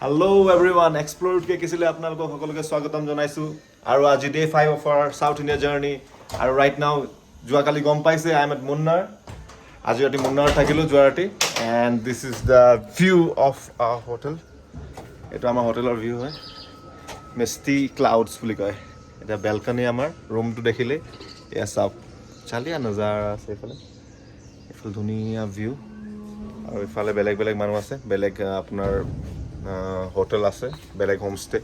Hello everyone, Explore কে কিছিলে আপোনালোকক সকলোকে স্বাগতম জনাইছো আৰু আজি day 5 of our South India journey আৰু right now যোৱাকালি গম পাইছে I am at Munnar আজি ৰাতি মুন্নাৰ থাকিলো যোৱাৰাতি and this is the view of our hotel এটা আমাৰ হোটেলৰ ভিউ হয় Misty Clouds বুলি কয় এটা বেলকনি আমাৰ ৰুমটো দেখিলে এয়া চাওক চালিয়া নজাৰা আছে এফালে ধুনীয়া ভিউ আৰু ইফালে বেলেগ বেলেগ মানুহ আছে বেলেগ আপোনাৰ hotel আছে বেলেগ homestay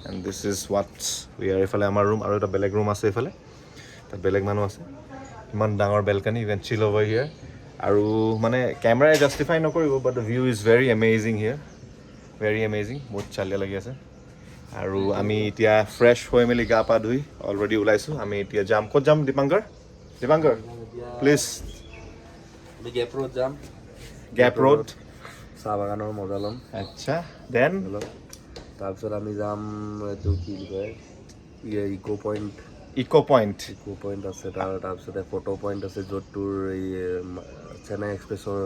and this is what we are ইফালে আমাৰ ৰুম আৰু এটা বেলেগ ৰুম আছে ইফালে তাত বেলেগ মানুহ আছে ইমান ডাঙৰ balcony you can chill over here আৰু মানে ক্যামেৰাই জাস্টিফাই নকৰিব but the view is very amazing here very amazing বহুত চালিয়া লাগি আছে আৰু আমি এতিয়া ফ্ৰেশ হৈ মেলি গা পা ধুই অলৰেডি ওলাইছো আমি এতিয়া যাম ক'ত যাম দীপাংকৰ প্লিজ গেপ ৰোড যাম গেপ ৰোড চাহ বাগানৰ মজা ল'ম আচ্ছা দেন তাৰপিছত আমি যাম এইটো কি কয় ইকো পইণ্ট আছে তাৰপিছতে ফটো পইণ্ট আছে য'ত তোৰ এই চেন্নাই এক্সপ্ৰেছৰ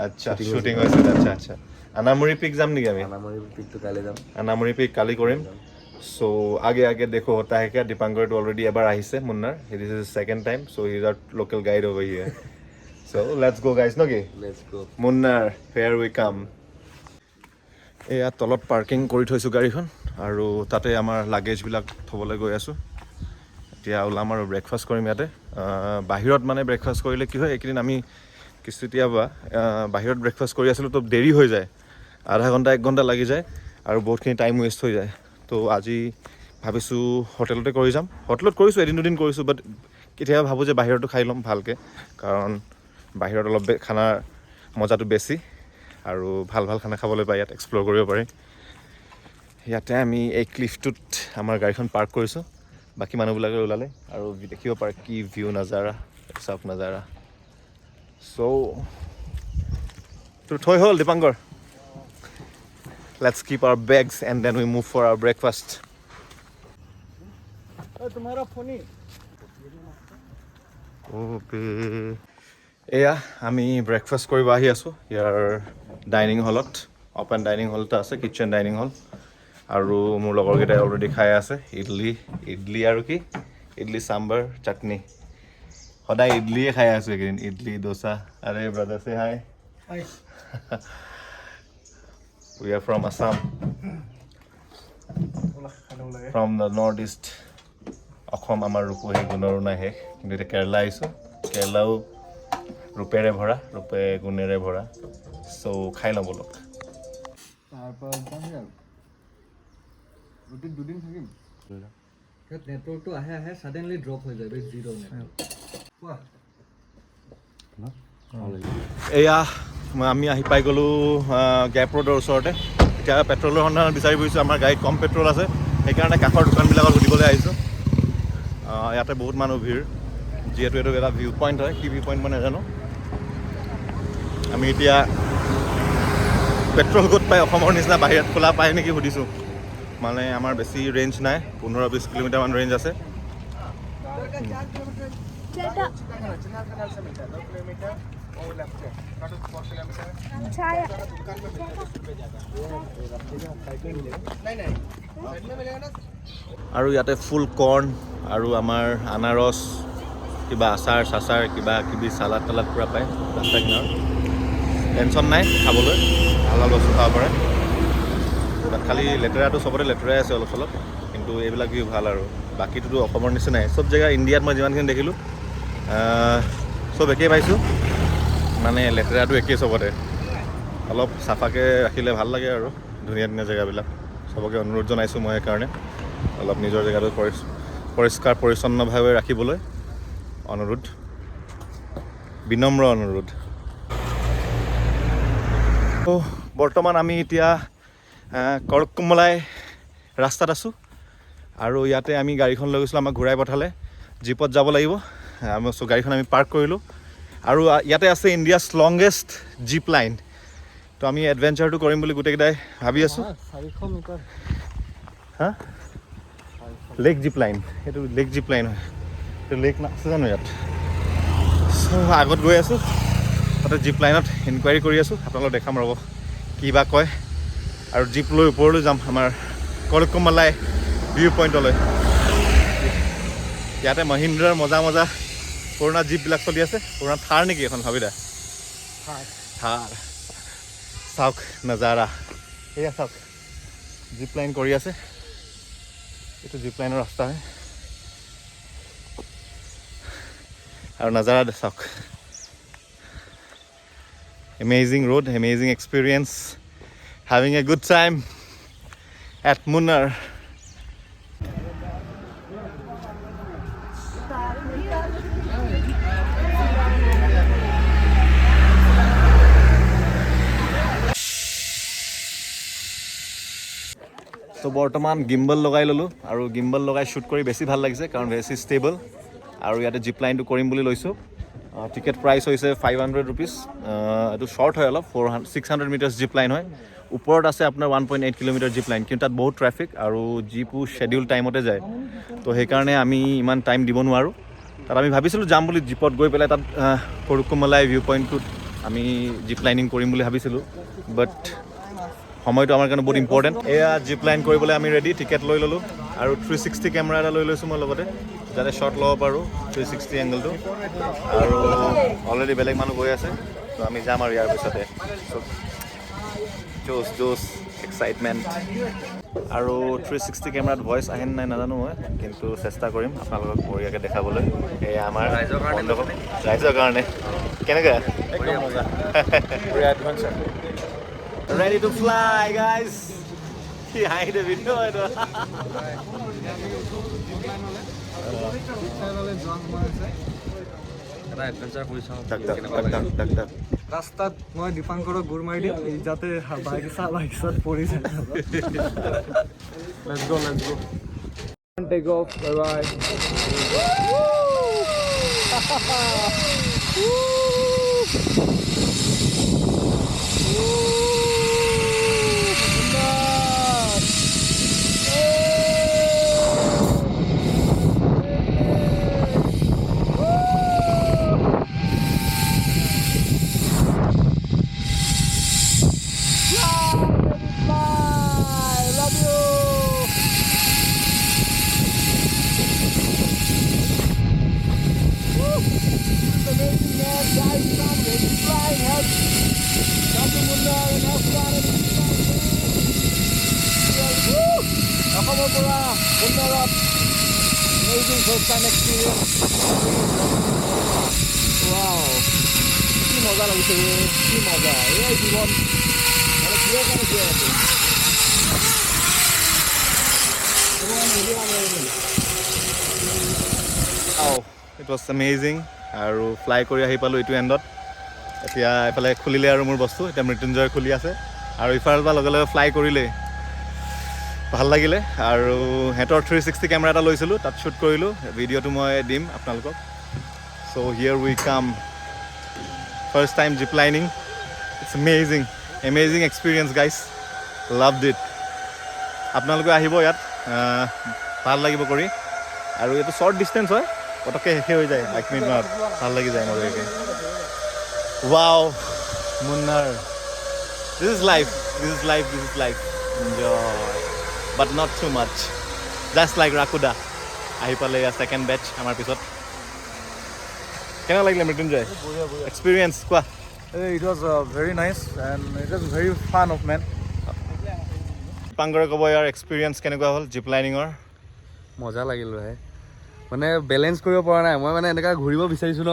আচ্ছা শুটিং হৈছে আচ্ছা আনামুৰি পিক যাম নেকি আমি আনামুৰি পিকটো কালি যাম আনামুৰি পিক কালি কৰিম সো আগে দেখো होता है क्या दीपांकर तो ऑलरेडी এবাৰ আহিছে Munnar this is second time so he is our local guide over here so let's go guys no let's go Munnar here we come এয়া তলত পাৰ্কিং কৰি থৈছো গাড়ীখন আৰু তাতে আমাৰ লাগেজ বিলাক থবলৈ গৈ আছো এতিয়া ওলাম আৰু ব্ৰেকফাষ্ট কৰিম ইয়াতে বাহিৰত মানে ব্ৰেকফাষ্ট কৰিলে কি হয় একদিন আমি কিস্তিতিয়াবা বাহিৰত ব্ৰেকফাষ্ট কৰি আছিলো তো দেৰি হৈ যায় আধা ঘণ্টা 1 ঘণ্টা লাগি যায় আৰু বহুতখিনি টাইম ৱেষ্ট হৈ যায় তো আজি ভাবিছো হোটেলতে কৰি যাম হোটেলত কৰিছো এদিন দুদিন কৰিছো বাট কেতিয়াবা ভাবো যে বাহিৰতো খাই ল'ম ভালকে কাৰণ বাহিৰত অলপ খানাৰ মজাটো বেছি আৰু ভাল খানা খাবলৈ পাই ইয়াত এক্সপ্লোৰ কৰিব পাৰি ইয়াতে আমি এই ক্লিফটোত আমাৰ গাড়ীখন পাৰ্ক কৰিছো বাকি মানুহবিলাকে ওলালে আৰু দেখিব পাৰে কি ভিউ নজাৰা চাওক নজাৰা সো তো থৈ হ'ল Dipankar let's keep our bags and then we move for our breakfast तुम्हारा फोन ही okay এয়া আমি ব্ৰেকফাষ্ট কৰিব আহি আছো ইয়াৰ ডাইনিং হলত ওপেন ডাইনিং হল এটা আছে কিচেন ডাইনিং হল আৰু মোৰ লগৰ কেইটা অলৰেডি খাই আছে ইডলি আৰু কি ইডলি সাম্বাৰ চাটনি সদায় ইডলিয়ে খাই আছো একদিন ইডলি দোসা আৰে ব্ৰাদাৰ সে হাই हाय we are from Assam from the northeast Assam আমাৰ ৰূপহী গুণৰো নাই শেষ কিন্তু এতিয়া কেৰেলা আহিছো কেৰেলাও ৰূপেৰে ভৰা ৰূপে গুণেৰে ভৰা সো খাই লওঁ বলক তাৰপৰ যাম দুদিন থাকিম নেটৱৰ্কটো আহে সাডেনলি ড্ৰপ হৈ যায় জিৰো নেটৱৰ্ক এয়া আমি আহি পাই গ'লো গেপ ৰোডৰ ওচৰতে এতিয়া পেট্ৰলৰ সন্ধানত বিচাৰি ফুৰিছোঁ আমাৰ গাড়ীত কম পেট্ৰল আছে সেইকাৰণে কাষৰ দোকানবিলাকত সুধিবলৈ আহিছোঁ ইয়াতে বহুত মানুহ ভিৰ যিহেতু এইটো এটা ভিউ পইণ্ট হয় কি ভিউ পইণ্ট মই নাজানো আমি এতিয়া পেট্ৰল ক'ত পাই অসমৰ নিচিনা বাহিৰত খোলা পায় নেকি সুধিছোঁ মানে আমাৰ বেছি ৰেঞ্জ নাই 15-20 কিলোমিটাৰমান ৰেঞ্জ আছে আৰু ইয়াতে ফুল কৰ্ণ আৰু আমাৰ আনাৰস কিবা আচাৰ চাচাৰ কিবা কিবি চালাড তালাড পূৰা পায় ৰাস্তা কিনাৰত টেনশ্যন নাই খাবলৈ ভাল বস্তু খাব পাৰে তাত খালি লেতেৰাটো চবতে লেতেৰাই আছে অলপ চলপ কিন্তু এইবিলাক ভিউ ভাল আৰু বাকীটোতো অসমৰ নিচিনাই চব জেগা ইণ্ডিয়াত মই যিমানখিনি দেখিলোঁ চব একেই পাইছোঁ মানে লেতেৰাটো একেই চবতে অলপ চাফাকৈ ৰাখিলে ভাল লাগে আৰু ধুনীয়া জেগাবিলাক চবকে অনুৰোধ জনাইছোঁ মই সেইকাৰণে অলপ নিজৰ জেগাটো পৰিষ্কাৰ পৰিচ্ছন্নভাৱে ৰাখিবলৈ অনুৰোধ বিনম্ৰ অনুৰোধ বৰ্তমান আমি এতিয়া কৰকমলাই ৰাস্তাত আছোঁ আৰু ইয়াতে আমি গাড়ীখন লৈ গৈছিলোঁ আমাক ঘূৰাই পঠালে জীপত যাব লাগিব গাড়ীখন আমি পাৰ্ক কৰিলোঁ আৰু ইয়াতে আছে ইণ্ডিয়াছ লংগেষ্ট জীপ লাইন তো আমি এডভেঞ্চাৰটো কৰিম বুলি গোটেইকেইটাই ভাবি আছোঁ 400 মিটাৰ হা লেক জীপ লাইন সেইটো লেক জীপ লাইন হয় সেইটো লেক আছে জানো ইয়াত আগত গৈ আছোঁ তাতে জীপ লাইনত ইনকুৱাৰী কৰি আছোঁ আপোনালোকক দেখাম ৰ'ব কি বা কয় আৰু জীপ লৈ ওপৰলৈ যাম আমাৰ কলকুমালাই ভিউ পইণ্টলৈ। ইয়াতে মহিন্দ্ৰাৰ মজা মজা পুৰণা জীপবিলাক চলি আছে। পুৰণা থাৰ নেকি এখন ভাবিদা? থাৰ। চাওক নজাৰা, এয়া চাওক জিপ লাইন কৰি আছে। এইটো জিপ লাইনৰ ৰাস্তা হয় আৰু নজাৰা চাওক। Amazing road, amazing experience, having a good time at Munnar. তো বৰ্তমান গিম্বল লগাই ল'লোঁ আৰু গিম্বল লগাই শ্বুট কৰি বেছি ভাল লাগিছে কাৰণ বেছি ষ্টেবল। আৰু ইয়াতে জিপ লাইনটো কৰিম বুলি লৈছোঁ। টিকেট প্ৰাইচ হৈছে 500 ৰুপিজ। এইটো শ্বৰ্ট হয় অলপ, 600 মিটাৰ্ছ জিপ লাইন হয়। ওপৰত আছে আপোনাৰ 1.8 কিলোমিটাৰ জিপ লাইন, কিন্তু তাত বহুত ট্ৰেফিক আৰু জীপো শ্বেডিউল টাইমতে যায়। তো সেইকাৰণে আমি ইমান টাইম দিব নোৱাৰোঁ। তাত আমি ভাবিছিলোঁ যাম বুলি, জীপত গৈ পেলাই তাত কলকুমালাই ভিউ পইণ্টটোত আমি জিপ লাইনিং কৰিম বুলি ভাবিছিলোঁ। বাট সময়টো আমাৰ কাৰণে বহুত ইম্পৰ্টেণ্ট। এয়া জিপ লাইন কৰিবলৈ আমি ৰেডি, টিকেট লৈ ল'লোঁ আৰু 360 কেমেৰা এটা লৈ লৈছোঁ মই লগতে, যাতে শ্বট ল'ব পাৰোঁ 360 এংগলটো। আৰু অলৰেডি বেলেগ মানুহ গৈ আছে, তো আমি যাম আৰু ইয়াৰ পিছতে। জোচ জোচ এক্সাইটমেণ্ট। আৰু 360 কেমেৰাত ভইচ আহে নাই নাজানো মই, কিন্তু চেষ্টা কৰিম আপোনালোকক বঢ়িয়াকৈ দেখাবলৈ। এয়া আমাৰ ৰাইজৰ কাৰণে কেনেকৈ ready to fly guys. Behind the video itu. Tak. ৰাস্তাত মই দীপাংকৰক গুৰ মাৰি দিম যাতে বাইকত পৰি যায়। Let's go. Take off. Bye. অসমৰ পৰা মুন্নাৰত amazing first time experience. Wow, কি মজা লাগিছে, কি মজা। এই জীৱন মানে কিয় কাৰণে কিয় আছে। It was amazing আৰু ফ্লাই কৰি আহি পালোঁ এইটো এণ্ডত। এতিয়া এইফালে খুলিলে আৰু মোৰ বস্তু, এতিয়া মৃত্যুঞ্জয় খুলি আছে আৰু ইফালৰ পৰা লগে লগে ফ্লাই কৰিলে, ভাল লাগিলে। আৰু সিহঁতৰ 360 কেমেৰা এটা লৈছিলোঁ, তাত শ্বুট কৰিলোঁ, ভিডিঅ'টো মই দিম আপোনালোকক। চ' here we come, first time zip lining, it's amazing experience guys, loved it. আপোনালোকে আহিব ইয়াত, ভাল লাগিব কৰি। আৰু এইটো শ্বৰ্ট ডিষ্টেঞ্চ হয়, পটককৈ শেষে হৈ যায়, 1 মিনিটমানত ভাল লাগি যায় মজাকৈ। Wow Munnar, this is life, enjoy but not too much, just like ৰাকুডা। আহি পালে ইয়াৰ ছেকেণ্ড বেটছ আমাৰ পিছত। কেনেকুৱা লাগিলে মৃত্যুঞ্জয় এক্সপিৰিয়েঞ্চ কোৱা? It was very nice and it was very fun of man. পাংগৰে ক'ব ইয়াৰ এক্সপিৰিয়েঞ্চ কেনেকুৱা হ'ল জিপ লাইনিঙৰ? মজা লাগিল ভাই, মানে বেলেঞ্চ কৰিব পৰা নাই। মই মানে এনেকুৱা ঘূৰিব বিচাৰিছোঁ ন,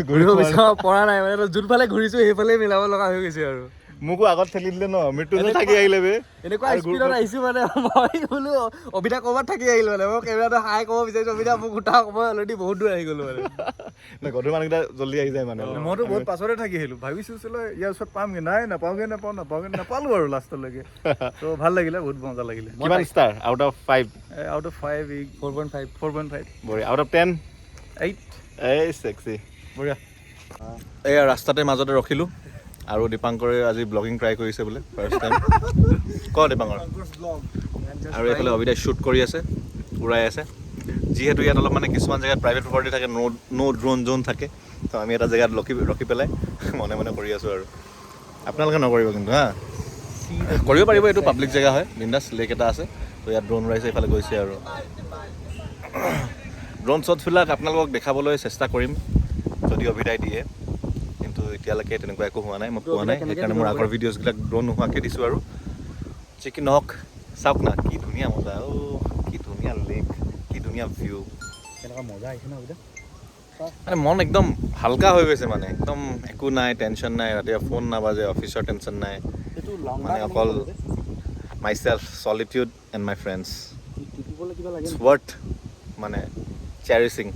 ঘূৰিব বিচাৰিব পৰা নাই, মানে যোনফালে ঘূৰিছোঁ সেইফালে মিলাব লগা হৈ গৈছে। আৰু মোকো আগত ঠেলি দিলে ন, মৃত্যুঞ্জয় থাকি আহিলে বে। এনেকুৱা স্পীডত আহিছোঁ মানে মই বোলো অবিতা ক'ৰবাত থাকি আহিলোঁ মানে। মই কেমেৰাটো হাই ক'ব বিচাৰিছোঁ, অবিতা মোক উঠাওক, মই অলৰেডি বহুত দূৰ আহি গ'লোঁ মানে। গধুৰ মানুহকেইটা জল্দি আহি যায় মানে। মইতো বহুত পাছতে থাকি আহিলোঁ, ভাবিছোঁ চলো ইয়াৰ ওচৰত পামগৈ, নাই নাপালোঁ আৰু লাষ্টলৈকে। ত' ভাল লাগিলে, বহুত মজা লাগিলে। কিমান star out of 5? Out of 5, 4.5. বঢ়িয়া। Out of 10? 8. এই চেক্সি, বঢ়িয়া। এয়া ৰাস্তাতে মাজতে ৰখিলোঁ আৰু দীপাংকৰে আজি ব্লগিং ট্ৰাই কৰিছে বোলে ফাৰ্ষ্ট টাইম। ক দীপাংকৰ। আৰু এইফালে অবিদাই শ্বুট কৰি আছে, উৰাই আছে। যিহেতু ইয়াত অলপ মানে কিছুমান জেগাত প্ৰাইভেট প্ৰপাৰ্টি থাকে, ন' ড্ৰোন জোন থাকে, তো আমি এটা জেগাত ৰখি পেলাই মনে মনে কৰি আছোঁ আৰু। আপোনালোকে নকৰিব কিন্তু হা। কৰিব পাৰিব, এইটো পাব্লিক জেগা হয়, বিন্দাছ লেক এটা আছে। তো ইয়াত ড্ৰোন উৰাইছে, এইফালে গৈছে আৰু ড্ৰোন শ্বটবিলাক আপোনালোকক দেখাবলৈ চেষ্টা কৰিম যদি অভিদায় দিয়ে, কিন্তু এতিয়ালৈকে তেনেকুৱা একো হোৱা নাই, মই পোৱা নাই। সেইকাৰণে মোৰ আগৰ ভিডিঅ'ছবিলাক ড্ৰোন নোহোৱাকৈ দিছোঁ আৰু যি কি নহওক। চাওক না কি ধুনীয়া মজা, কি ধুনীয়া লেক, কি ধুনীয়া ভিউ। কেনেকুৱা মজা আহিছে ন এতিয়া। মানে মন একদম হালকা হৈ গৈছে, মানে একদম একো নাই, টেনশ্যন নাই, ৰাতিপুৱা ফোন নাবাজে, অফিচৰ টেনশ্যন নাই, মানে অকল myself, solitude and my friends. It's worth মানে চেৰিচিং।